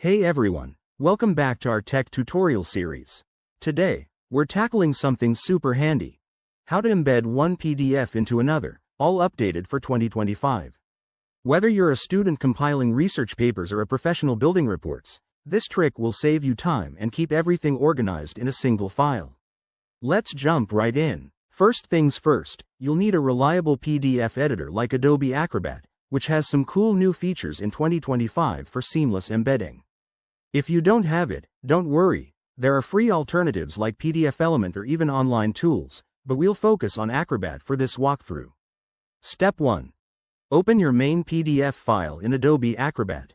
Hey everyone, welcome back to our tech tutorial series. Today, we're tackling something super handy. How to embed one PDF into another, all updated for 2025. Whether you're a student compiling research papers or a professional building reports, this trick will save you time and keep everything organized in a single file. Let's jump right in. First things first, you'll need a reliable PDF editor like Adobe Acrobat, which has some cool new features in 2025 for seamless embedding. If you don't have it, don't worry, there are free alternatives like PDFelement or even online tools, but we'll focus on Acrobat for this walkthrough. Step 1. Open your main PDF file in Adobe Acrobat.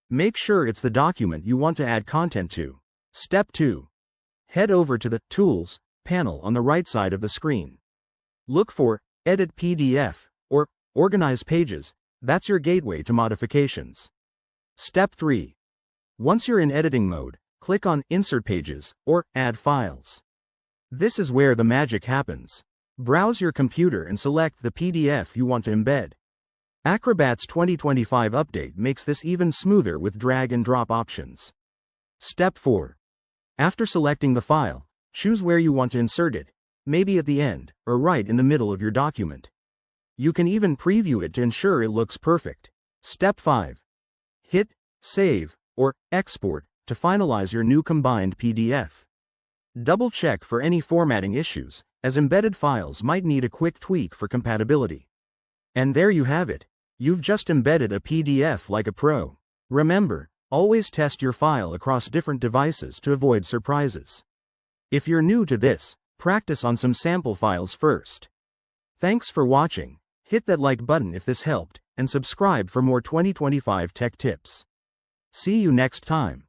Make sure it's the document you want to add content to. Step 2. Head over to the Tools panel on the right side of the screen. Look for Edit PDF or Organize Pages. That's your gateway to modifications. Step 3. Once you're in editing mode, click on Insert Pages or Add Files. This is where the magic happens. Browse your computer and select the PDF you want to embed. Acrobat's 2025 update makes this even smoother with drag and drop options. Step 4. After selecting the file, choose where you want to insert it, maybe at the end or right in the middle of your document. You can even preview it to ensure it looks perfect. Step 5. Hit Save or Export to finalize your new combined PDF. Double check for any formatting issues, as embedded files might need a quick tweak for compatibility. And there you have it. You've just embedded a PDF like a pro. Remember, always test your file across different devices to avoid surprises. If you're new to this, practice on some sample files first. Thanks for watching. Hit that like button if this helped, and subscribe for more 2025 tech tips. See you next time.